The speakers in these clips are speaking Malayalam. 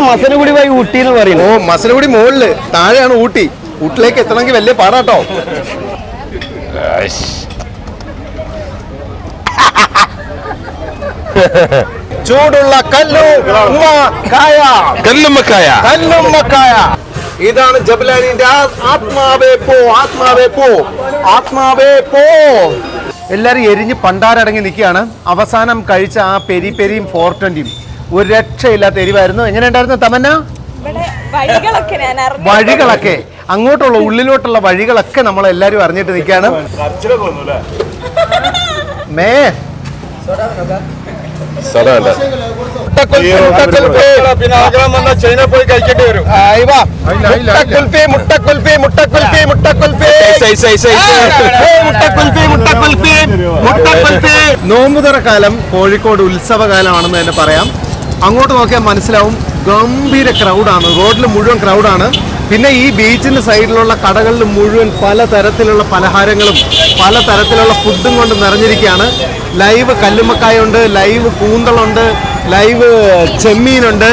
മസനഗുഡി വഴി ഊട്ടി എന്ന് പറയുന്നത്. ഓ, മസനഗുഡി മുകളില്, താഴെയാണ് ഊട്ടി. ഊട്ടിലേക്ക് എത്തണമെങ്കിൽ വലിയ പാടാട്ടോ. ചൂടുള്ള കല്ലുമ്മക്കായ. ഇതാണ് ജബലാനിന്റെ ആത്മാവേ പോ, ആത്മാവേ പോ, ആത്മാവേ പോ. എല്ലാരും എരിഞ്ഞ് പണ്ടാരടങ്ങി നിൽക്കുകയാണ്. അവസാനം കഴിച്ച ആ പെരി പെരിയും 420 ഒരു രക്ഷയില്ലാത്ത എരിവായിരുന്നു. എങ്ങനെയുണ്ടായിരുന്നു തമന്ന? വഴികളൊക്കെ അങ്ങോട്ടുള്ള ഉള്ളിലോട്ടുള്ള വഴികളൊക്കെ നമ്മൾ എല്ലാരും അറിഞ്ഞിട്ട് നിൽക്കുകയാണ്. മേ ചൈന പോയി കഴിക്കേണ്ടി വരും. നോമ്പുതുറ കാലം കോഴിക്കോട് ഉത്സവകാലമാണെന്ന് തന്നെ പറയാം. അങ്ങോട്ട് നോക്കിയാൽ മനസ്സിലാവും, ഗംഭീര ക്രൗഡാണ്. റോഡിൽ മുഴുവൻ ക്രൗഡാണ്. പിന്നെ ഈ ബീച്ചിന്റെ സൈഡിലുള്ള കടകളിൽ മുഴുവൻ പലതരത്തിലുള്ള പലഹാരങ്ങളും പലതരത്തിലുള്ള ഫുഡും കൊണ്ട് നിറഞ്ഞിരിക്കുകയാണ്. ലൈവ് കല്ലുമ്മക്കായുണ്ട്, ലൈവ് കൂന്തളുണ്ട്, ലൈവ് ചെമ്മീനുണ്ട്.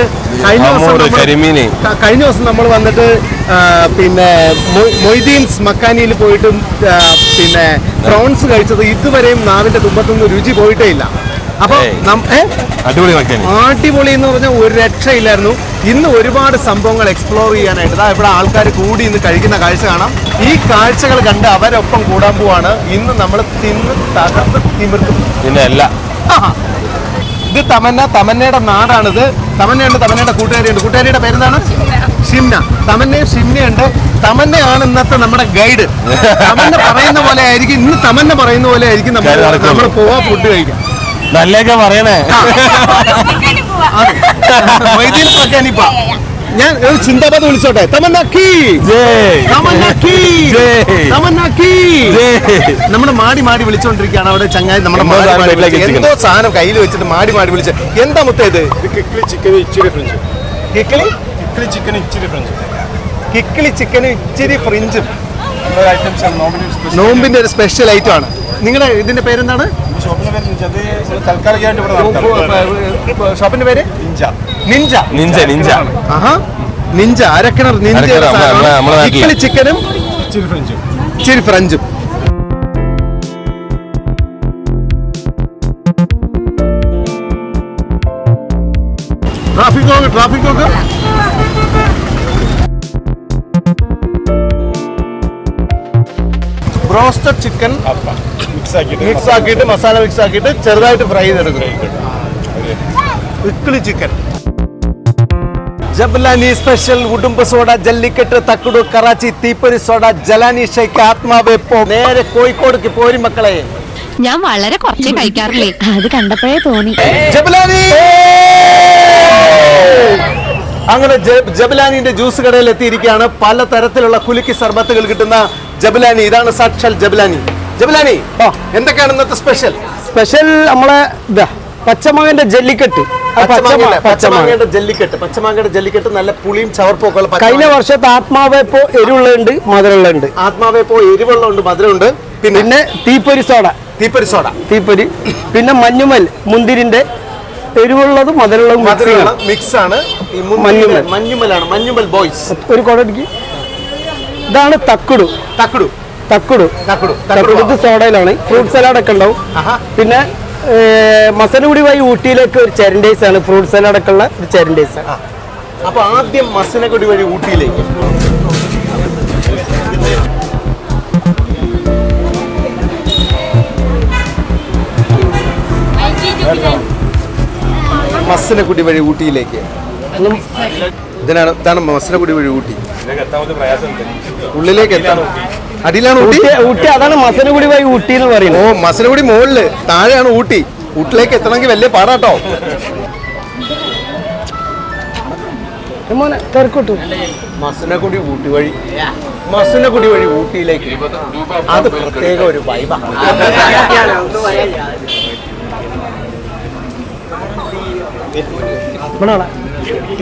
കഴിഞ്ഞ ദിവസം നമ്മൾ വന്നിട്ട് പിന്നെ മൊയ്തീൻസ് മക്കാനിയിൽ പോയിട്ടും പിന്നെ പ്രോൺസ് കഴിച്ചത് ഇതുവരെയും നാവിന്റെ തുമ്പത്തൊന്നും രുചി പോയിട്ടേ ഇല്ല. അപ്പൊ അടിപൊളി എന്ന് പറഞ്ഞാൽ ഒരു രക്ഷയില്ലായിരുന്നു. ഇന്ന് ഒരുപാട് സംഭവങ്ങൾ എക്സ്പ്ലോർ ചെയ്യാനായിട്ട് ഇവിടെ ആൾക്കാർ കൂടി ഇന്ന് കഴിക്കുന്ന കാഴ്ച കാണാം. ഈ കാഴ്ചകൾ കണ്ട് അവരൊപ്പം കൂടാൻ പോവാണ്. ഇന്ന് നമ്മൾ തിന്ന് തകർത്ത് തിമിർക്കും. ഇത് തമന്നയുടെ നാടാണിത്. തമന്നയുണ്ട്, തമന്നയുടെ കൂട്ടുകാരിയുണ്ട്. കൂട്ടുകാരിയുടെ പേരെന്താണ്? ഷിംന. തമന്നയും ഷിംനയുണ്ട്. തമന്നയാണ് ഇന്നത്തെ നമ്മുടെ ഗൈഡ്. തമന്ന പറയുന്ന പോലെ ആയിരിക്കും ഇന്ന്, തമന്ന പറയുന്ന പോലെ ആയിരിക്കും നമ്മൾ പോവാ ഫുഡ് കഴിക്കാം. നല്ലൊക്കെ പറയണേ. ഞാൻ ഒരു ചിന്താബാദ് വിളിച്ചോട്ടെ. നമ്മുടെ മാടി വിളിച്ചോണ്ടിരിക്കുകയാണ് അവിടെ ചങ്ങായി. നമ്മുടെ എന്തോ സാധനം കയ്യിൽ വെച്ചിട്ട് മാടി വിളിച്ച്. എന്താ മുത്തേത്? കിക്കിളി ചിക്കനും ഇച്ചിരി ഫ്രിഞ്ചും നോമ്പിന്റെ ഒരു സ്പെഷ്യൽ ഐറ്റം ആണ്. നിങ്ങളുടെ ഇതിന്റെ പേരെന്താണ്? ഷോപ്പിന്റെ പേര് നിഞ്ച. Ninja Arakkinar Ninja. കിക്കിളി ചിക്കനും ഇച്ചിരി ഫ്രഞ്ചും. ട്രാഫിക് നോക്ക്. ബ്രോസ്റ്റഡ് ചിക്കൻ മിക്സ് ആക്കിയിട്ട് മസാല മിക്സ് ആക്കിയിട്ട് ചെറുതായിട്ട് ഫ്രൈ ചെയ്തെടുക്കും. ഇക്കിളി ചിക്കൻ. ജബലാനി സ്പെഷ്യൽ ഉടുമ്പ് സോഡ, ജല്ലിക്കെട്ട്, തക്കുടു, കറാച്ചി, തീപ്പൊരി സോഡ, ജലാനി ഷേക്ക്, ആത്മാവേ പോ. നേരെ കോഴിക്കോടേക്ക് പോരി മക്കളെ. ഞാൻ വളരെ കുറച്ചേ കഴിക്കാറില്ലേ, അത് കണ്ടപ്പോഴേ തോന്നി. ജബലാനി. അങ്ങനെ ജബലാനിന്റെ ജ്യൂസ് കടയിൽ എത്തിയിരിക്കുകയാണ്. പലതരത്തിലുള്ള കുലുക്കി സർബത്തുകൾ കിട്ടുന്ന ജബലാനി. ഇതാണ് സാക്ഷാൽ ജബലാനി. ജബലാനി എന്തൊക്കെയാണ് ഇന്നത്തെ സ്പെഷ്യൽ? നമ്മളെ പച്ചമാങ്ങന്റെ ജല്ലിക്കെട്ട്. പച്ചമാങ്ങയുടെ ജല്ലിക്കെട്ട് നല്ല പുളിയും ചവർപ്പൊക്കെ ഉള്ള. കഴിഞ്ഞ വർഷത്തെ ആത്മാവേപ്പോ എരിവുള്ളുണ്ട്, മധുരമുള്ളുണ്ട്. ആത്മാവേപ്പോ എരിവുള്ളുണ്ട്, മധുരമുണ്ട്. പിന്നെ തീപ്പൊരി സോഡ. പിന്നെ മഞ്ഞുമൽ മുന്തിരിന്റെ എരിവുള്ളതും മധുരമുള്ളതും മിക്സ് ആണ്. മഞ്ഞുമൽ ബോയ്സ്. ഒരു കോടടിക്ക്. ഇതാണ് തക്കുടു. ഇത് സോഡയിലാണ്. ഫ്രൂട്ട് സലാഡ് ഒക്കെ ഉണ്ടാവും. പിന്നെ മസനഗുഡി വഴി ഊട്ടിയിലേക്ക് ഒരു ചെരണ്ടേസ് ആണ്. ഫ്രൂട്ട് സലാഡ് ഒക്കെ ഉള്ള ഒരു ചെരണ്ടേസ്. അപ്പൊ ആദ്യം മസനഗുഡി വഴി ഊട്ടിയിലേക്ക്. മസനഗുഡി വഴി ഊട്ടിയിലേക്ക്. ഇതാണ് മസനഗുഡി വഴി ഊട്ടി. ഉള്ളിലേക്ക് എത്താൻ അടിയിലാണ് ഊട്ടി. അതാണ് മസനഗുഡി വഴി ഊട്ടി എന്ന് പറയുന്നത്. ഓ, മസനഗുഡി മുകളില്, താഴെയാണ് ഊട്ടി. ഊട്ടിലേക്ക് എത്തണമെങ്കിൽ വലിയ പാടാട്ടോ. മസനഗുഡി ഊട്ടി വഴി, മസനഗുഡി വഴി ഊട്ടിയിലേക്ക്. അത് പ്രത്യേക ഒരു വൈബാണ്.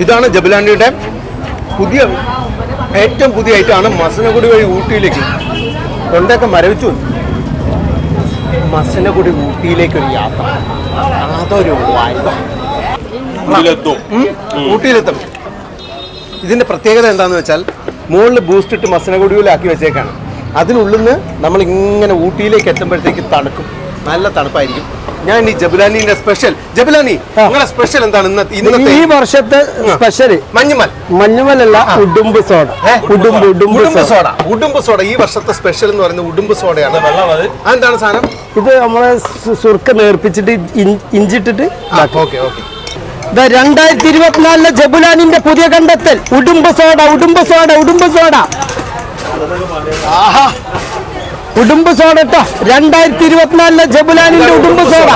ഇതാണ് ജബലാനിയുടെ ഏറ്റവും പുതിയ ഐറ്റമാണ് മസനഗുഡി വഴി ഊട്ടിയിലേക്ക്. തൊണ്ടൊക്കെ മരവിച്ചു. മസനഗുഡി ഊട്ടിയിലേക്ക് ഒരു യാത്ര, അതൊരു ഊട്ടിയിലെത്തും. ഇതിന്റെ പ്രത്യേകത എന്താണെന്ന് വെച്ചാൽ മുകളിൽ ബൂസ്റ്റ് ഇട്ട് മസനഗുഡിയിലാക്കി വെച്ചേക്കാണ്. അതിനുള്ളിൽ നിന്ന് നമ്മൾ ഇങ്ങനെ ഊട്ടിയിലേക്ക് എത്തുമ്പോഴത്തേക്ക് തണുക്കും, നല്ല തണുപ്പായിരിക്കും. ഞാൻ ഈ ജബുലാനിന്റെ സ്പെഷ്യൽ, ജബുലാനി നിങ്ങളുടെ സ്പെഷ്യൽ എന്താണ് ഇന്നത്തെ ഈ വർഷത്തെ സ്പെഷ്യൽ? മഞ്ഞുമലല്ല, ഉടുമ്പ് സോഡ. ഉടുമ്പ് സോഡ ഈ വർഷത്തെ സ്പെഷ്യൽ എന്ന് പറയുന്നത് ഉടുമ്പ് സോഡയാണ്. അതെന്താണ് സാധനം? ഇത് നമ്മളെ സുർക്ക നേർപ്പിച്ചിട്ട് ഇഞ്ചിട്ടിട്ട്. 2024 ജബുലാനിന്റെ പുതിയ കണ്ടെത്തൽ ഉടുമ്പ് സോഡ. ഉടുമ്പ് സോഡ കേട്ടോ. 2024 ജബുലാനിന്റെ ഉടുമ്പ് സോഡ.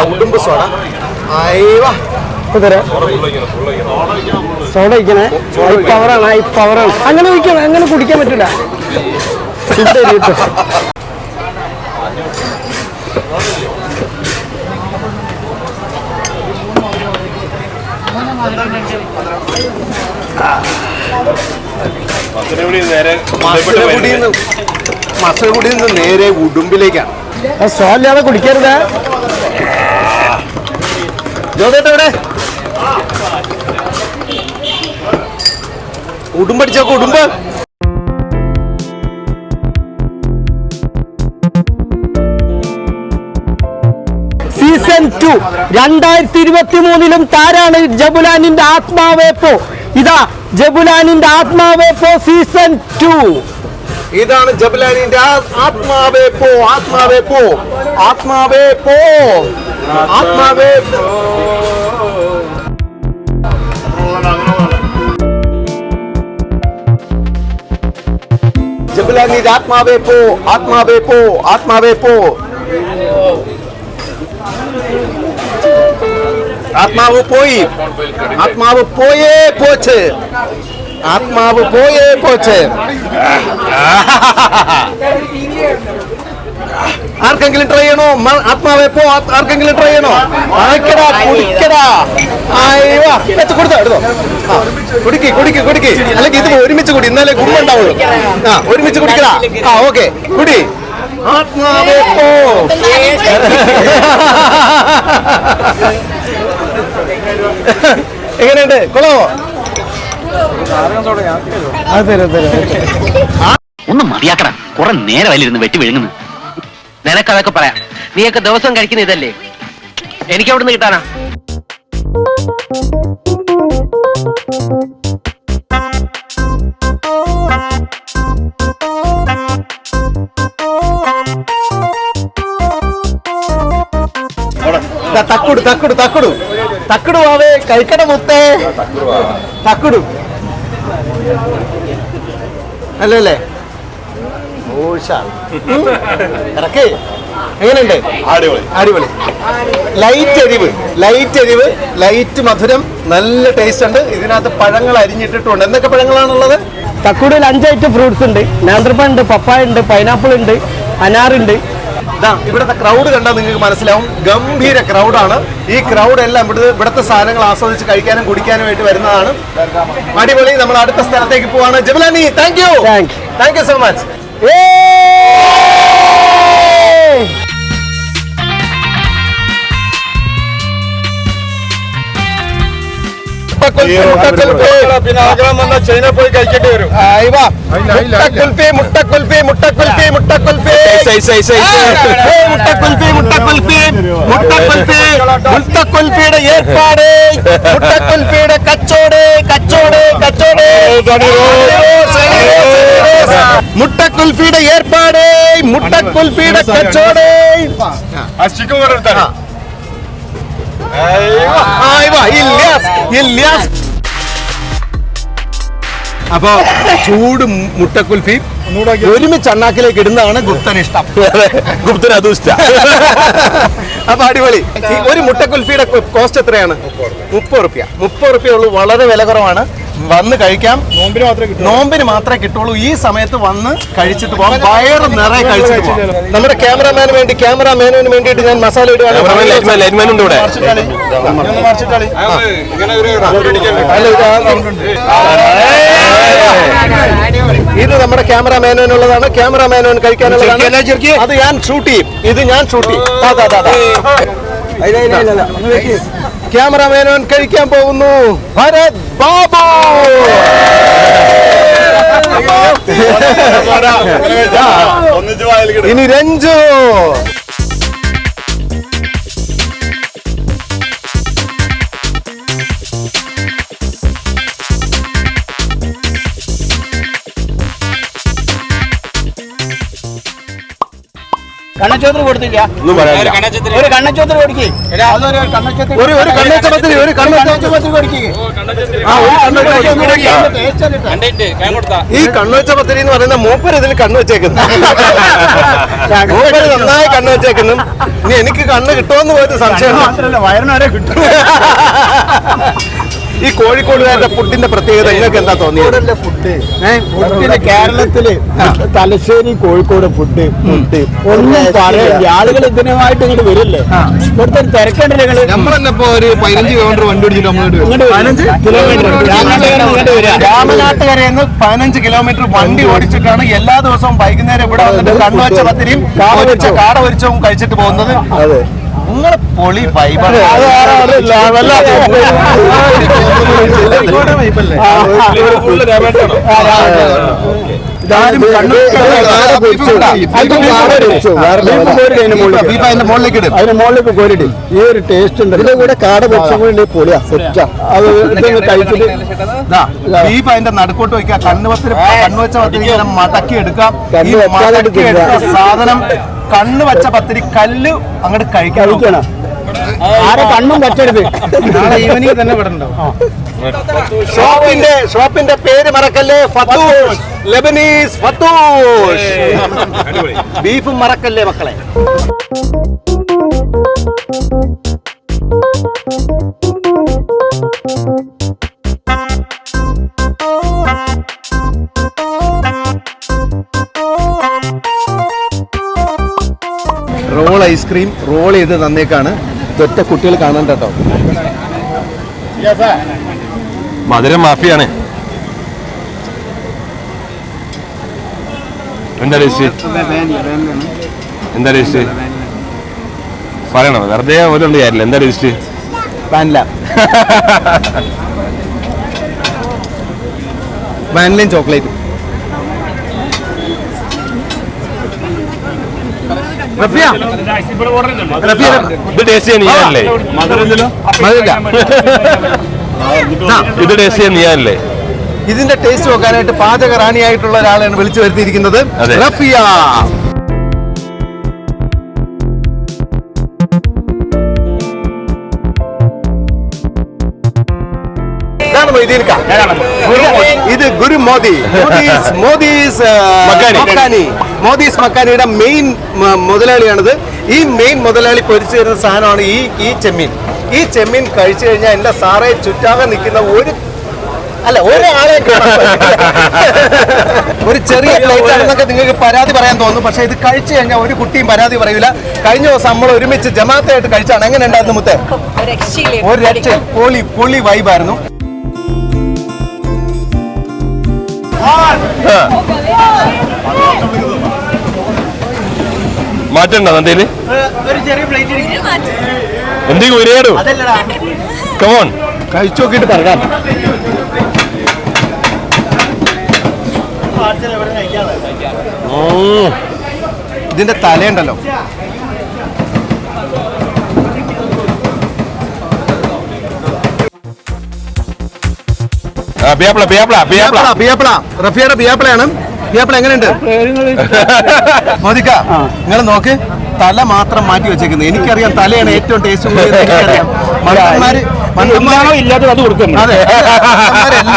സോഡ വയ്ക്കണേ, പവറാണ്. അങ്ങനെ വയ്ക്കണം, അങ്ങനെ കുടിക്കാൻ പറ്റില്ല. മസനഗുഡിയിൽ നിന്ന് നേരെ ഉടുമ്പിലേക്കാണ്. സ്ട്രോല്ലാതെ കുടിക്കരുത്. ജോദേട്ടെ ഉടുമ്പടിച്ചോക്കെ ഉടുമ്പ്. സീസൺ 2 2023 താരാണ് ജബുലാനിന്റെ ആത്മാവേപ്പോ. ഇതാ ജബുലാനിന്റെ ആത്മാവേപ്പോ സീസൺ 2. ഇതാണ് ജബുലാനിന്റെ ആത്മാവേപ്പോ. ജബുലാനിന്റെ ആത്മാവേപ്പോ. ആത്മാവ് പോയേ പോച്ച്. ആർക്കെങ്കിലും ട്രൈ ചെയ്യണോ? ആത്മാവേപ്പോ ആർക്കെങ്കിലും ട്രൈ ചെയ്യണോ? കുടിക്കടാ. എടുത്തോ. കുടിക്ക്. അല്ലെങ്കിൽ ഇത് ഒരുമിച്ച് കുടി, എന്നാലേ ഗുമ്മുണ്ടാവുള്ളൂ. ഒരുമിച്ച് കുടിക്കടാ. ഓക്കെ, കുടി. ആത്മാവേപ്പോ. എങ്ങനെയുണ്ട്? കൊള്ളാമോ? ഒന്ന് മതിയാക്കണം. കുറെ നേരം വലിരുന്ന് വെട്ടി വിഴുങ്ങുന്നു. നിനക്കതൊക്കെ പറയാം, നീയൊക്കെ ദിവസം കഴിക്കുന്ന ഇതല്ലേ, എനിക്ക് അവിടുന്ന് കിട്ടാനാ? തക്കുടു ആവേ, കഴിക്കട മുത്തേ. തക്കുടു അല്ലേ? ഇറക്കേ. എങ്ങനെയുണ്ട്? അടിപൊളി. ലൈറ്റ് എരിവ്, ലൈറ്റ് മധുരം, നല്ല ടേസ്റ്റ് ഉണ്ട്. ഇതിനകത്ത് പഴങ്ങൾ അരിഞ്ഞിട്ടിട്ടുണ്ട്. എന്തൊക്കെ പഴങ്ങളാണുള്ളത്? തക്കുടിയിൽ 5 ഐറ്റം ഫ്രൂട്ട്സ് ഉണ്ട്. നേന്ത്രപ്പഴം ഉണ്ട്, പപ്പായ ഉണ്ട്, പൈനാപ്പിൾ ഉണ്ട്, അനാറുണ്ട്. ഇവിടുത്തെ ക്രൗഡ് കണ്ടാൽ നിങ്ങൾക്ക് മനസ്സിലാവും, ഗംഭീര ക്രൗഡാണ്. ഈ ക്രൗഡ് എല്ലാം ഇവിടുത്തെ സാധനങ്ങൾ ആസ്വദിച്ച് കഴിക്കാനും കുടിക്കാനുമായിട്ട് വരുന്നതാണ്. അടിപൊളി. നമ്മൾ അടുത്ത സ്ഥലത്തേക്ക് പോവാണ്. Jabulani, thank you so much. പിന്നെ ആഗ്രഹം വന്നാൽ ചൈന പോയി കഴിക്കേണ്ടി വരും. മുട്ടക്കുൽഫിയുടെ ഏർപ്പാട്, മുട്ടക്കുൽഫിയുടെ കച്ചോട്. മുട്ടക്കുൽഫിയുടെ ഏർപ്പാട്, മുട്ടക്കുൽഫിയുടെ കച്ചോട്. ചിക്കൻ കറി എടുത്താൽ അപ്പൊ ചൂട് മുട്ടക്കുൽഫി ഒരുമിച്ച് അണ്ണാക്കിലേക്ക് ഇടുന്നതാണ് ഗുപ്തന് ഇഷ്ടം. ഗുപ്തന് അതും ഇഷ്ടം. അപ്പൊ അടിപൊളി. ഒരു മുട്ടക്കുൽഫിയുടെ കോസ്റ്റ് എത്രയാണ്? 30 റുപ്യ ഉള്ളൂ. വളരെ വില കുറവാണ്. വന്ന് കഴിക്കാം. നോമ്പിന് മാത്രമേ കിട്ടുള്ളൂ. ഈ സമയത്ത് വന്ന് കഴിച്ചിട്ട് പോകാം. വയറ് നിറയെ കഴിച്ചിട്ട് പോകാം. നമ്മുടെ ക്യാമറാമാനു വേണ്ടിയിട്ട് ഞാൻ മസാല ഇടുവാണ്. ഇത് നമ്മുടെ ക്യാമറാമാനുള്ളതാണ്. ക്യാമറാമാനു കഴിക്കാനുള്ളതാണ്. അത് ഞാൻ ഷൂട്ട് ചെയ്യും. ക്യാമറാമാനു കഴിക്കാൻ പോകുന്നു. ഭരത് ബാബു. ഇനി രഞ്ജു. കണ്ണച്ചോദ്ര കൊടുത്തില്ല, ഒന്നും പറയാനില്ല. ഒരു കണ്ണച്ചോദ്ര കൊടുക്കേ, ഒരു കണ്ണച്ചപത്രി, ഒരു കണ്ണച്ചോദ്ര കൊടുക്കേ. ഈ കണ്ണുവെച്ച പത്തിരി എന്ന് പറയുന്ന മൂപ്പര് ഇതിൽ കണ്ണു വെച്ചേക്കുന്നു. മൂപ്പര് നന്നായി കണ്ണു വെച്ചേക്കുന്നു. ഇനി എനിക്ക് കണ്ണ് കിട്ടുമെന്ന് പോയിട്ട് സംശയം. മാത്രല്ല വയറിനവരെ കിട്ടും. ഈ കോഴിക്കോടുകാരുടെ ഫുഡിന്റെ പ്രത്യേകത നിങ്ങൾക്ക് എന്താ തോന്നിയത്? ഫുഡിന് കേരളത്തില് തലശ്ശേരി കോഴിക്കോട് ഫുഡ് ഒന്നും പറയില്ല. ആളുകൾ ഇതിനുമായിട്ട് ഇങ്ങോട്ട് വരില്ലേ, ഇവിടുത്തെ തിരക്കേണ്ട ഞങ്ങള് നമ്മളെന്നെ ഇപ്പൊ ഒരു 15 കിലോമീറ്റർ വണ്ടി ഓടിച്ചിട്ട് കിലോമീറ്റർ രാമനാട്ടുകരയിൽ നിന്ന് 15 കിലോമീറ്റർ വണ്ടി ഓടിച്ചിട്ടാണ് എല്ലാ ദിവസവും വൈകുന്നേരം ഇവിടെ വന്നിട്ട് കണ്ണുവച്ച പത്തിരിയും കാട പൊരിച്ചവും കഴിച്ചിട്ട് പോകുന്നത്. അതെ, നിങ്ങളെ പൊളി വൈബാണ്. അതിന്റെ മുകളിലേക്ക് കോരിട്ട് ഈ ഒരു ടേസ്റ്റ് ഉണ്ട്. ഇതിന്റെ കൂടെ കാട പൊരിച്ചും കൂടി പൊളിയാ, സെറ്റാ. അത് കഴിച്ചിട്ട് ബീഫ് അതിന്റെ നടുക്കോട്ട് വയ്ക്കുക, കണ്ണുവച്ച പത്തിരി മടക്കി എടുക്കാം. ഈ മടക്കി എടുത്ത സാധനം കണ്ണ് വെച്ച പത്തിരി കല്ല് അങ്ങോട്ട് കഴിക്കണം. ആരെ കണ്ണും വെച്ചെടുത്ത് നാളെ ഈവനിങ് തന്നെ ഇവിടെ ഉണ്ടാവും. ഷോപ്പിന്റെ പേര് മറക്കല്ലേ, ഫത്തൂഷ്, ലെബനീസ് ഫത്തൂഷ്. ബീഫും മറക്കല്ലേ മക്കളെ. റോൾ ഐസ്ക്രീം റോൾ ചെയ്ത് തന്നേക്കാണ്. ഇതൊറ്റ കുട്ടികൾ കാണണ്ട കേട്ടോ. മധുരം മാഫിയാണ്. എന്താ ടേസ്റ്റ്? എന്താ ടേസ്റ്റ് പറയണോ? വെറുതെ പോലുണ്ട് കാര്യമില്ല. എന്താ ടേസ്റ്റ്? വാനിലയും ചോക്ലേറ്റും. ഇത് ടേസ്റ്റ് ചെയ്യാൻ നീയല്ലേ? ഇത് ടേസ്റ്റ് ചെയ്യാൻ നീയല്ലേ? ഇതിന്റെ ടേസ്റ്റ് നോക്കാനായിട്ട് പാചക റാണിയായിട്ടുള്ള ഒരാളാണ് വിളിച്ചു വരുത്തിയിരിക്കുന്നത്, റഫിയ. ഇത് ഗുരു മോദീസ് മക്കാനിയുടെ മെയിൻ മുതലാളിയാണിത്. ഈ മെയിൻ മുതലാളി പൊരിച്ചു തരുന്ന സാധനമാണ് ഈ ചെമ്മീൻ. ഈ ചെമ്മീൻ കഴിച്ചു കഴിഞ്ഞാൽ എന്റെ സാറേ ചുറ്റാകെ നിൽക്കുന്ന ഒരാളെ ഒരു ചെറിയ പ്ലേറ്റ് ആണെന്നൊക്കെ നിങ്ങൾക്ക് പരാതി പറയാൻ തോന്നും. പക്ഷെ ഇത് കഴിച്ചു കഴിഞ്ഞാൽ ഒരു കുട്ടിയും പരാതി പറയൂല. കഴിഞ്ഞ ദിവസം നമ്മൾ ഒരുമിച്ച് ജമാഅത്തായിട്ട് കഴിച്ചാണ്. എങ്ങനെ ഉണ്ടായിരുന്നു മുത്തേ? ഒരു രക്ഷ, പൊളി വൈബായിരുന്നു. മാറ്റണ്ടോ എന്തേല്? എന്തെങ്കിലും ഒരുപാടോ? കമോൺ, കഴിച്ചു നോക്കിയിട്ട് പറയാം. ഇതിന്റെ തലയുണ്ടല്ലോ, റഫിയുടെ ബിയാപ്പിളയാണ്. ബിയാപ്പിള എങ്ങനെയുണ്ട് മോദിക്ക? നിങ്ങൾ നോക്ക്, തല മാത്രം മാറ്റി വെച്ചേക്കുന്നത്. എനിക്കറിയാം തലയാണ് ഏറ്റവും ടേസ്റ്റ് കൂടിയത്. എനിക്കറിയാം ഇല്ലാതെ അത് കൊടുക്കും. അതെ,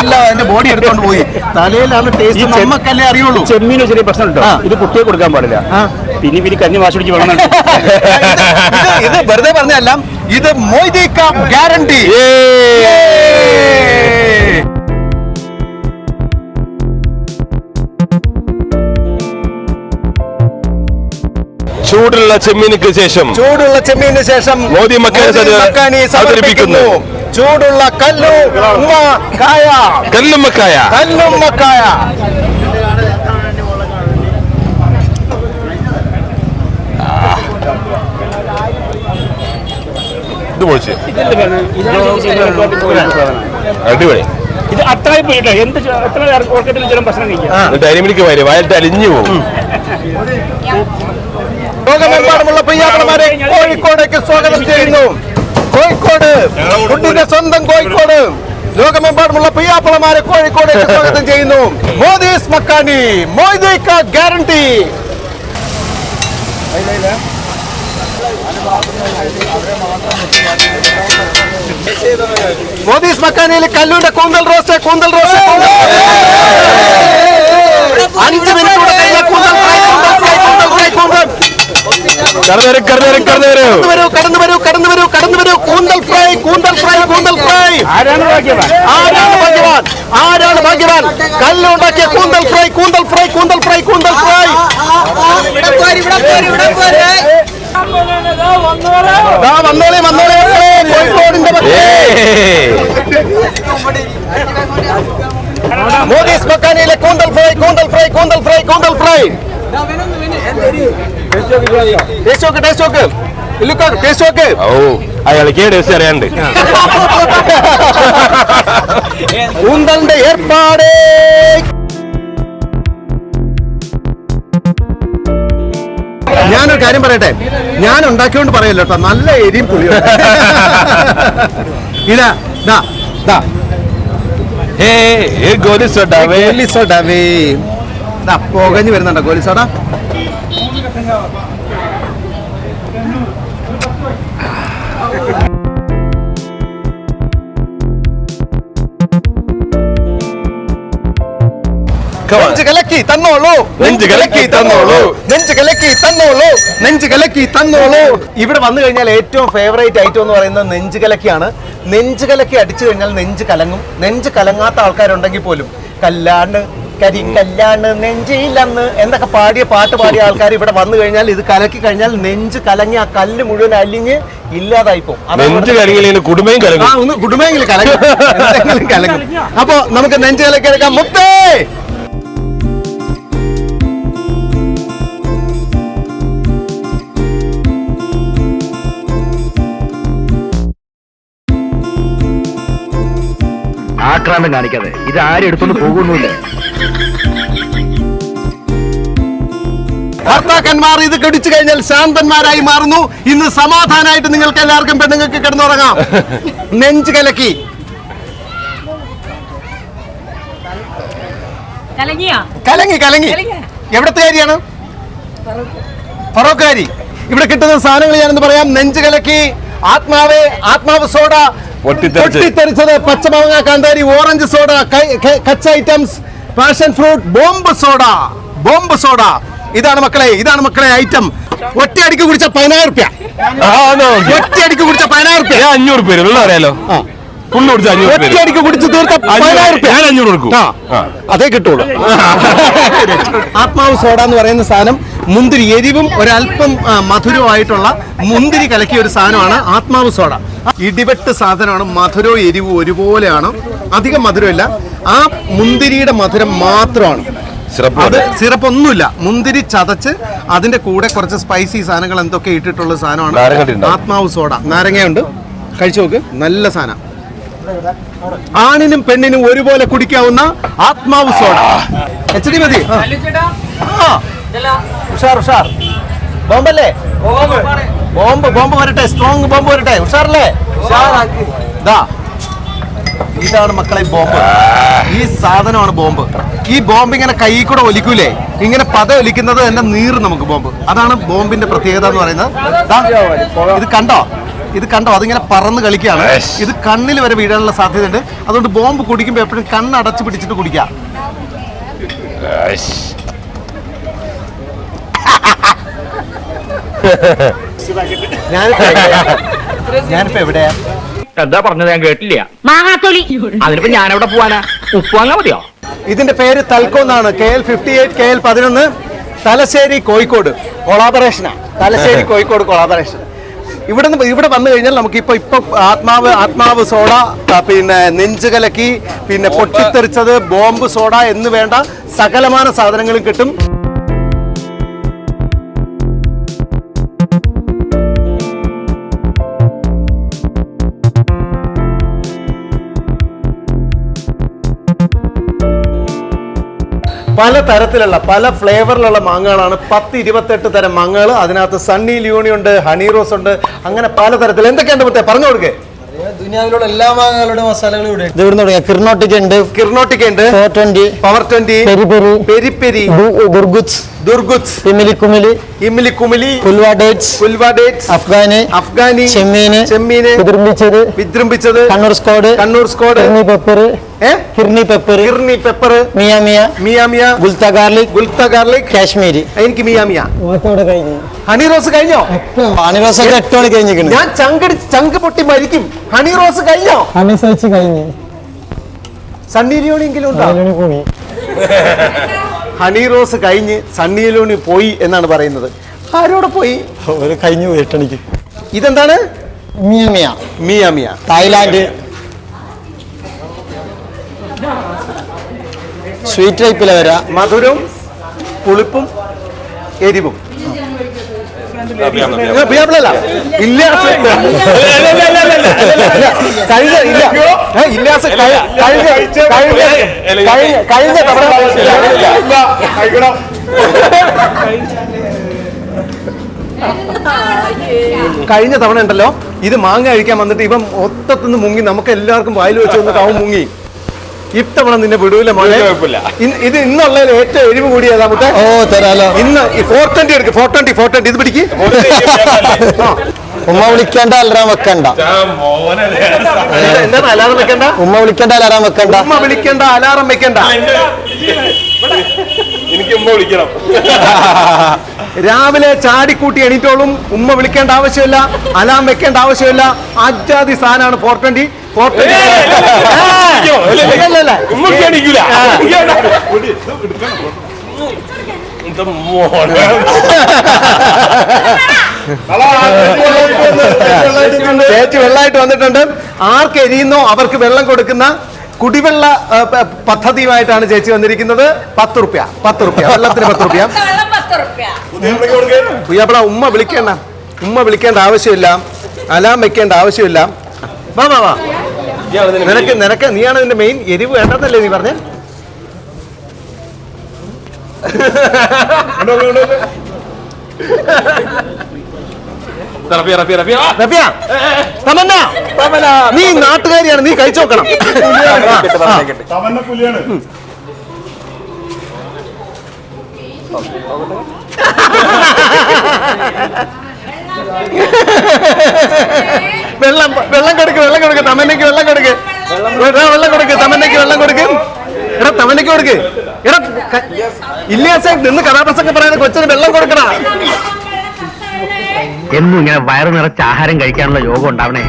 എല്ലാം എന്റെ ബോഡി എടുത്തോണ്ട് പോയി. തലയിലാണ് ടേസ്റ്റ്, നമ്മക്കല്ലേ അറിയുള്ളൂ. ചെമ്മീന് ചെറിയ പ്രശ്നം ഉണ്ടോ? ഇത് കുട്ടിയെ കൊടുക്കാൻ പാടില്ല. പിന്നെ കഞ്ഞി വാശി പിടിച്ച് വേണം. ഇത് വെറുതെ പറഞ്ഞല്ല, ഇത് മൊയ്തീക്ക ഗ്യാരണ്ടി. ചൂടുള്ള ചെമ്മീനിക്ക് ശേഷം മോദി മക്കാനി അവതരിപ്പിക്കുന്നു ചൂടുള്ള കല്ലുമ്മക്കായ. ഇത് പൊളിച്ച് അടിപൊളി. ഇത് അത്രയും പോയിട്ട് എന്ത് എത്ര ഓർക്കത്തിൽ ചില ഭക്ഷണം കഴിക്കാം. ഡയറി മിൽക്ക് വരെ വയലിട്ട് അലിഞ്ഞു പോകും. ലോകമെമ്പാടുമുള്ള പ്രിയാപ്പളമാരെ കോഴിക്കോടേക്ക് സ്വാഗതം ചെയ്യുന്നു. കോഴിക്കോട്, ഫുഡിന്റെ സ്വന്തം കോഴിക്കോട്. ലോകമെമ്പാടുമുള്ള പ്രിയാപ്പളമാരെ കോഴിക്കോടേക്ക് സ്വാഗതം ചെയ്യുന്നു. മോദീസ് മക്കാനി, മോദി കാ ഗ്യാരണ്ടി. മോദീസ് മക്കാനിയിൽ കല്ലൂന്റെ കൂന്തൽ റോസ്റ്റ്, കൂന്തൽ റോസ്റ്റ്. 5 മിനിറ്റ് കൂടെ കഴിഞ്ഞാൽ കൂന്തൽ ഫ്രൈ, കൂന്തൽ ഫ്രൈ, കൂന്തൽ ഫ്രൈ, കൂന്തൽ. കടന്നു വരൂ കൂന്തൽ ഫ്രൈ, കൂന്തൽ ഫ്രൈ, കൂന്തൽ ഫ്രൈ. ആരാണ് ഭാഗ്യവാൻ? ആരാണ് ഭാഗ്യവാൻ? കല്ലുണ്ടാക്കിയ കൂന്തൽ ഫ്രൈ, കൂന്തൽ ഫ്രൈ, കൂന്തൽ ഫ്രൈ, കൂന്തൽ ഫ്രൈ. വന്നോളി കോഴിക്കോടിന്റെ മോദീസ് മക്കാനിയിലെ കൂന്തൽ ഫ്രൈ, കൂന്തൽ ഫ്രൈ, കൂന്തൽ ഫ്രൈ, കൂന്തൽ ഫ്രൈ. ടേസ്റ്റ് നോക്ക്. ഓ അയാൾക്ക് ടേസ്റ്റ് അറിയാണ്ട്. കൂന്തലിന്റെ ഏർപ്പാട്. ഞാനൊരു കാര്യം പറയട്ടെ, ഞാൻ ഉണ്ടാക്കിയോണ്ട് പറയല്ലോ കേട്ടോ, നല്ല എരിയും പുളിയും. ഗോലി സോഡ പുകഞ്ഞു വരുന്നുണ്ടോ ഗോലി സോഡ? നെഞ്ച് കലക്കി തന്നോളൂ, നെഞ്ച് കലക്കി തന്നോളൂ, നെഞ്ച് കലക്കി തന്നോളൂ, നെഞ്ച് കലക്കി തന്നോളൂ. ഇവിടെ വന്നു കഴിഞ്ഞാൽ ഏറ്റവും ഫേവറേറ്റ് ഐറ്റം എന്ന് പറയുന്നത് നെഞ്ച് കലക്കിയാണ്. നെഞ്ച് കലക്കി അടിച്ചു കഴിഞ്ഞാൽ നെഞ്ച് കലങ്ങും. നെഞ്ച് കലങ്ങാത്ത ആൾക്കാരുണ്ടെങ്കിൽ പോലും കല്ലാണ് കരിക്കല്ലാണ് നെഞ്ചിലന്ന് എന്നൊക്കെ പാട്ട് പാടിയ ആൾക്കാർ ഇവിടെ വന്നു കഴിഞ്ഞാൽ ഇത് കലക്കി കഴിഞ്ഞാൽ നെഞ്ച് കലങ്ങി ആ കല്ല് മുഴുവൻ അലിഞ്ഞ് ഇല്ലാതായി പോകും. കുടുംബയും കുടുംബെങ്കിലും കലങ്ങും. അപ്പൊ നമുക്ക് നെഞ്ച് കലക്കി എടുക്കാം. മുത്തേ ആക്രാന്തം കാണിക്കാതെ ഇത് ആരും എടുത്തോണ്ട് പോകുന്നില്ല. ഭർത്താക്കന്മാർ ഇത് കടിച്ചു കഴിഞ്ഞാൽ ശാന്തന്മാരായി മാറുന്നു. ഇന്ന് സമാധാനമായിട്ട് നിങ്ങൾക്ക് എല്ലാവർക്കും പെണ്ണുങ്ങൾക്ക് കിടന്നുറങ്ങാം. നെഞ്ച് കലക്കി കലങ്ങി. എവിടത്തെ കാര്യമാണ്? ഫറോക്കാരി. ഇവിടെ കിട്ടുന്ന സാധനങ്ങൾ ഞാനെന്ന് പറയാം. നെഞ്ച് കലക്കി, ആത്മാവ് സോഡ, പൊട്ടിത്തെറിച്ചത്, പച്ചമാങ്ങ, കാന്താരി, ഓറഞ്ച് സോഡ, കച്ച items, passion fruit, bomb soda. ഇതാണ് മക്കളെ ഐറ്റം. ഒറ്റയടിക്ക് കുടിച്ച 10,000 രൂപ. ഒറ്റയടിക്ക് കുടിച്ച 10,000 രൂപ. 500 പേര് അറിയാലോ. ഒറ്റയടിക്ക് കുടിച്ച് തീർത്ത 10,000 രൂപ. 500 കൊടുക്കും. അതേ കിട്ടുള്ളൂ. ആത്മാവ് സോഡ എന്ന് പറയുന്ന സാധനം മുന്തിരി, എരിവും ഒരല്പം മധുരവുമായിട്ടുള്ള മുന്തിരി കലക്കിയ ഒരു സാധനമാണ് ആത്മാവ് സോഡ. ഇടിവെട്ട് സാധനമാണ്. മധുരവും എരിവും ഒരുപോലെയാണ്. അധികം മധുരമില്ല. ആ മുന്തിരിയുടെ മധുരം മാത്രമാണ്. അത് സിറപ്പ് ഒന്നുമില്ല. മുന്തിരി ചതച്ച് അതിന്റെ കൂടെ കുറച്ച് സ്പൈസി സാധനങ്ങൾ എന്തൊക്കെ ഇട്ടിട്ടുള്ള സാധനമാണ് ആത്മാവ് സോഡ. നാരങ്ങയുണ്ട്, കഴിച്ചു നോക്ക്. നല്ല സാധനം. ആണിനും പെണ്ണിനും ഒരുപോലെ കുടിക്കാവുന്ന ആത്മാവ് സോഡ. HD മതി. ഉഷാർ. ബോംബല്ലേ? ബോംബ് വരട്ടെ. സ്ട്രോങ് ബോംബ് വരട്ടെ. ഉഷാറല്ലേ? ഇതാണ് മക്കളെ ബോംബ്. ഈ സാധനമാണ് ബോംബ്. ഈ ബോംബ് ഇങ്ങനെ കൈ കൂടെ ഒലിക്കൂലേ, ഇങ്ങനെ പത ഒലിക്കുന്നത് തന്നെ നീറ് നമുക്ക് ബോംബ്. അതാണ് ബോംബിന്റെ പ്രത്യേകത എന്ന് പറയുന്നത്. ഇത് കണ്ടോ അതിങ്ങനെ പറന്ന് കളിക്കുകയാണ്. ഇത് കണ്ണിൽ വരെ വീഴാനുള്ള സാധ്യതയുണ്ട്. അതുകൊണ്ട് ബോംബ് കുടിക്കുമ്പോൾ എപ്പോഴും കണ്ണടച്ച് പിടിച്ചിട്ട് കുടിക്കുക. ഞാനിപ്പോ എവിടെയാ? എന്താ പറഞ്ഞത് ഞാൻ കേട്ടില്ല. അതിനിപ്പോ ഞാനവിടെ പോവാനാ? ഉപ്പ് വാങ്ങാൻ മതിയോ? ഇതിന്റെ പേര് തൽക്കോ എന്നാണ്. KL58 KL11 തലശ്ശേരി കോഴിക്കോട് കൊളാബറേഷനാ. തലശ്ശേരി കോഴിക്കോട് കൊളാബറേഷൻ. ഇവിടെ വന്നു കഴിഞ്ഞാൽ നമുക്ക് ഇപ്പൊ ആത്മാവ് സോഡ, പിന്നെ നെഞ്ച് കലക്കി, പിന്നെ പൊട്ടിത്തെറിച്ചത്, ബോംബ് സോഡ എന്ന് വേണ്ട സകലമാന സാധനങ്ങളും കിട്ടും. പല തരത്തിലുള്ള പല ഫ്ലേവറിലുള്ള മാങ്ങകളാണ്. 10-28 തരം മാങ്ങകൾ. അതിനകത്ത് സണ്ണി ലിയോണി ഉണ്ട്, ഹണി റോസ് ഉണ്ട്, അങ്ങനെ പല തരത്തിൽ. എന്തൊക്കെയുണ്ട് മുത്തേ പറഞ്ഞു കൊടുക്കേ? ദുനിയാവിലുള്ള എല്ലാ മാങ്ങകളുടെ മസാലകളും ഇവിടെ ഇവിടുന്ന് തുടങ്ങിയ കിർണോട്ടിക്ക ഉണ്ട്, 420, പവർ 20, പെരി പെരി, ദുർഗുച്ച്, ഇമിലി കുമിലി, കുൽവ ഡേറ്റ്സ്, അഫ്ഗാനി, ചെമ്മീന്, വിജൃംഭിച്ചത്, കണ്ണൂർ സ്കോഡ്, കിർണി പെപ്പർ, മിയ, ഗുൽത്ത ഗാർലിക്, കാശ്മീരി. എനിക്ക് മിയ. ഹണി റോസ് കഴിഞ്ഞോ? ഹണി റോസ് 8 മണി കഴിഞ്ഞിരിക്കുന്നു. ഞാൻ ചങ്ക് പൊട്ടി മരിക്കും. ഹണി റോസ് കഴിഞ്ഞോ? ഹണി സോച്ച് കഴിഞ്ഞു. സണ്ണി ലിയോണിയെങ്കിലും ഉണ്ടോ? ഹണി റോസ് കഴിഞ്ഞ് സണ്ണി ലിയോണി പോയി എന്നാണ് പറയുന്നത്. ആരോടെ പോയി? കഴിഞ്ഞു 8 മണിക്ക്. ഇതെന്താണ്? മിയ. തായ്ലാൻഡ് സ്വീറ്റ് ടൈപ്പിലെ വരാ. മധുരവും പുളിപ്പും എരിവും. കഴിഞ്ഞ തവണ ഉണ്ടല്ലോ ഇത് മാങ്ങ കഴിക്കാൻ വന്നിട്ട് ഇവൻ ഒത്തത്തുനിന്ന് മുങ്ങി. നമുക്ക് എല്ലാവർക്കും വായിൽ വെച്ച് വന്നിട്ട് അവൻ മുങ്ങി. ഇത്തവണ നിന്നെ വിടൂല മോനെ. ഇത് ഇന്നുള്ളതിൽ ഏറ്റവും എരിവ് കൂടിയതാ മുത്തേ. ഓ തരാലോ. ഇന്ന് 420 എടുക്ക്. 420 ഇത് പിടിക്ക്. ഉമ്മ വിളിക്കേണ്ട അലാറം വെക്കണ്ട. എന്താണ് അലാറം വെക്കണ്ട? ഉമ്മ വിളിക്കേണ്ട അലാറം വെക്കണ്ട. ഉമ്മ വിളിക്കേണ്ട അലാറം വെക്കണ്ട. എനിക്ക് ഉമ്മ വിളിക്കണം. രാവിലെ ചാടിക്കൂട്ടി എണീറ്റോളും. ഉമ്മ വിളിക്കേണ്ട ആവശ്യമില്ല, അലാം വെക്കേണ്ട ആവശ്യമില്ല. അജാതി സാധനമാണ് 420. ചേച്ചി വെള്ളമായിട്ട് വന്നിട്ടുണ്ട്. ആർക്ക് എരിയുന്നോ അവർക്ക് വെള്ളം കൊടുക്കുന്ന കുടിവെള്ള പദ്ധതിയുമായിട്ടാണ് ചേച്ചി വന്നിരിക്കുന്നത്. 10 റുപ്യ വെള്ളത്തിന് 10 റുപ്യ. പുയ്യാപ്പള ഉമ്മ വിളിക്കേണ്ട ആവശ്യമില്ല, അലാം വെക്കേണ്ട ആവശ്യമില്ല. വാ നിനക്ക് നീയാണ് ഇതിന്റെ മെയിൻ. എരിവ് വേണ്ടെന്നല്ലേ നീ പറഞ്ഞേ? നീ നാട്ടുകാരിയാണ്, നീ കഴിച്ചു നോക്കണം. വെള്ളം കൊടുക്ക് തമന്നയ്ക്ക് വെള്ളം കൊടുക്ക്. തമന്നയ്ക്ക് വെള്ളം കൊടുക്ക്. എടാ തമന്നയ്ക്ക് കൊടുക്ക്. എടാ ഇല്ലാസെ നിന്ന് കഥാപ്രസംഗം പറയുന്ന കൊച്ചിന് വെള്ളം കൊടുക്കണ. എന്നും ഇങ്ങനെ വയറു നിറച്ച് ആഹാരം കഴിക്കാനുള്ള യോഗം ഉണ്ടാവണേ.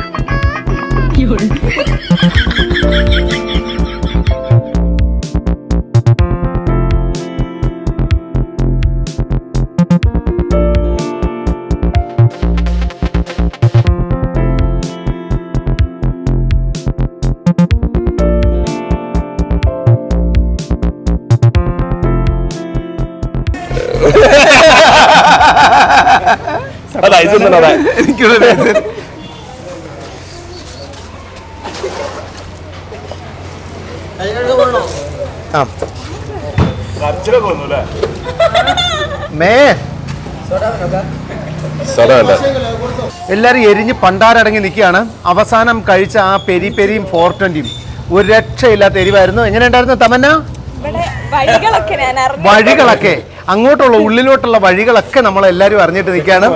എല്ലാരും എരിഞ്ഞ് പണ്ടാരടങ്ങി നിൽക്കുകയാണ്. അവസാനം കഴിച്ച ആ പെരിയും 420 ഒരു രക്ഷയില്ലാത്ത എരിവായിരുന്നു. എങ്ങനെയുണ്ടായിരുന്നു തമന്ന? വഴികളൊക്കെ അങ്ങോട്ടുള്ള ഉള്ളിലോട്ടുള്ള വഴികളൊക്കെ നമ്മൾ എല്ലാവരും അറിഞ്ഞിട്ട് നിൽക്കുകയാണ്.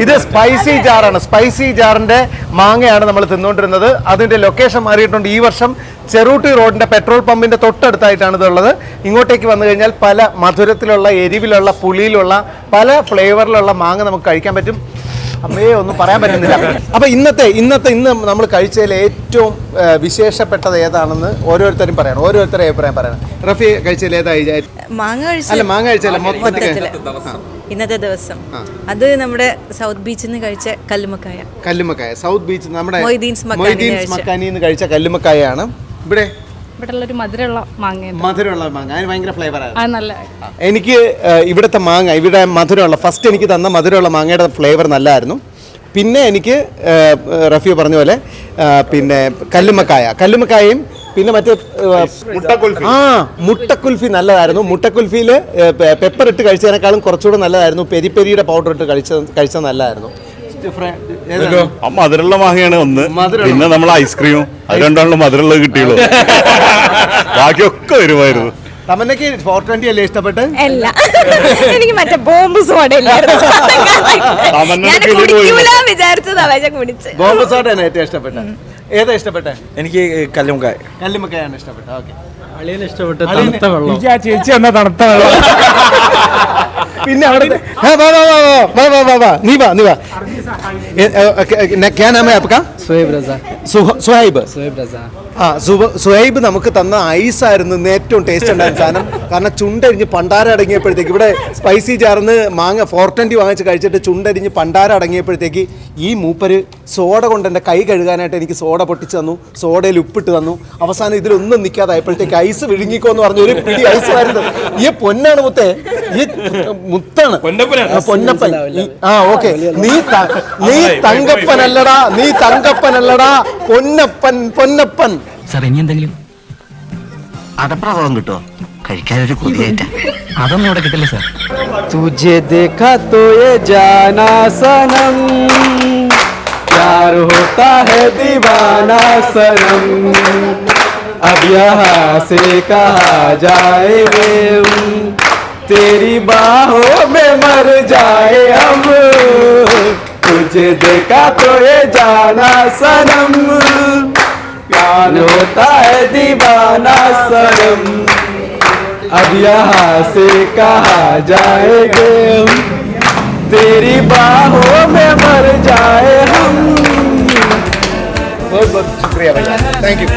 ഇത് സ്പൈസി ജാറാണ്. സ്പൈസി ജാറിന്റെ മാങ്ങയാണ് നമ്മൾ തിന്നുകൊണ്ടിരുന്നത്. അതിന്റെ ലൊക്കേഷൻ മാറിയിട്ടുണ്ട്. ഈ വർഷം ചെറുട്ടി റോഡിന്റെ പെട്രോൾ പമ്പിന്റെ തൊട്ടടുത്തായിട്ടാണ് ഇതുള്ളത്. ഇങ്ങോട്ടേക്ക് വന്നു കഴിഞ്ഞാൽ പല മധുരത്തിലുള്ള, എരിവിലുള്ള, പുളിയിലുള്ള, പല ഫ്ലേവറിലുള്ള മാങ്ങ നമുക്ക് കഴിക്കാൻ പറ്റും. അമ്മയെ ഒന്നും പറയാൻ പറ്റുന്നില്ല. അപ്പൊ ഇന്ന് നമ്മൾ കഴിച്ചതിൽ ഏറ്റവും വിശേഷപ്പെട്ടത് ഏതാണെന്ന് ഓരോരുത്തരും പറയണം. ഓരോരുത്തരുടെ അഭിപ്രായം പറയണം. റഫി കഴിച്ചതിൽ ഏതായി? മാങ്ങ കഴിച്ചല്ല മൊത്തത്തിൽ ഇന്നത്തെ ദിവസം അത് നമ്മുടെ സൗത്ത് ബീച്ചിൽ നിന്ന് കഴിച്ച കല്ലുമ്മക്കായ. സൗത്ത് ബീച്ച് നമ്മുടെ മൊയ്തീൻസ് മക്കാനിന്ന് കഴിച്ച കല്ലുമ്മക്കായാണ്. ഇവിടെ മധുരമുള്ള മാങ്ങ. അതിന് ഭയങ്കര ഫ്ലേവറാണ്. എനിക്ക് ഇവിടുത്തെ മാങ്ങ, ഇവിടെ മധുരമുള്ള ഫസ്റ്റ് എനിക്ക് തന്ന മധുരമുള്ള മാങ്ങയുടെ ഫ്ലേവർ നല്ലതായിരുന്നു. പിന്നെ എനിക്ക് റഫി പറഞ്ഞ പോലെ പിന്നെ കല്ലുമ്മക്കായയും പിന്നെ മറ്റേ മുട്ടക്കുൽഫി നല്ലതായിരുന്നു. മുട്ടക്കുൽഫിയിൽ പെപ്പർ ഇട്ട് കഴിച്ചതിനേക്കാളും കുറച്ചുകൂടെ നല്ലതായിരുന്നു. പെരിപ്പെരിയുടെ പൗഡർ ഇട്ട് കഴിച്ചത് നല്ലതായിരുന്നു. മധുരമുള്ള മാങ്ങയാണ് ഒന്ന്, പിന്നെ നമ്മൾ ഐസ്ക്രീമും അത് രണ്ടാളും മധുരമുള്ളത് കിട്ടിയുള്ളൂ. ബാക്കിയൊക്കെ വരുമായിരുന്നു. തമന്നയ്ക്ക് 420 അല്ലേ ഇഷ്ടപ്പെട്ട്? അല്ല, എനിക്ക് മറ്റേ ബോംബ് സോഡ ബോംബ് സോഡയാണ് ഏറ്റവും ഇഷ്ടപ്പെട്ടത്. ഏതാ ഇഷ്ടപ്പെട്ടെ? എനിക്ക് കല്ലുമക്കായ. കല്ലുമക്കായാണ് ഇഷ്ടപ്പെട്ടത്. ഓക്കെ, അളിയന് ഇഷ്ടപ്പെട്ട തണുത്ത വെള്ളം. എനിക്ക് ആ ചേച്ചി എന്നാ തണുത്ത വെള്ളം. പിന്നെ അവിടെ നീ വാ. क्या नाम है आपका? സുഹൈബ് റസാ. സുഹൈബ്. സുഹൈബ് റസാ. സുഹൈബ് നമുക്ക് തന്ന ഐസ് ആയിരുന്നു ഏറ്റവും ടേസ്റ്റ് ഉണ്ടായിരുന്ന സാധനം. കാരണം ചുണ്ടരിഞ്ഞ് പണ്ടാര അടങ്ങിയപ്പോഴത്തേക്ക്, ഇവിടെ സ്പൈസി ചാർന്ന് മാങ്ങ 420 വാങ്ങിച്ച് കഴിച്ചിട്ട് ചുണ്ടരിഞ്ഞ് പണ്ടാര അടങ്ങിയപ്പോഴത്തേക്ക് ഈ മൂപ്പര് സോഡ കൊണ്ട് എൻ്റെ കൈ കഴുകാനായിട്ട് എനിക്ക് സോഡ പൊട്ടിച്ച് തന്നു, സോഡയിൽ ഉപ്പിട്ട് തന്നു. അവസാനം ഇതിലൊന്നും നിൽക്കാതായപ്പോഴത്തേക്ക് ഐസ് വിഴുങ്ങിക്കോന്ന് പറഞ്ഞു ഒരു പിടി ഐസ് വരുന്നത്. ഈ പൊന്നാണ് മുത്തേ, ഈ മുത്താണ് പൊന്നപ്പൻ. ഓക്കെ, നീ തങ്കപ്പനല്ലടാ, പൊന്നപ്പൻ. സാർ ഇനി എന്തെങ്കിലും അതപ്രഭാവം കിട്ടോ? കഴിക്കാനൊരു കൊതിയായിട്ട. അതൊന്നും ഇവിടെ കിട്ടില്ല സാർ. तुझे देखा तो ये जाना सनम, प्यार होता है दीवाना सनम, अब यहाँ से कहा जाए तेरी बाहों में मर जाए हम, तुझे देखा तो ये जाना सनम, प्यार होता है दीवाना सनम, अब यहाँ से कहा जाएंगे हम, तेरी बाहों में मर जाए हम. बहुत बहुत शुक्रिया भैया, थैंक यू.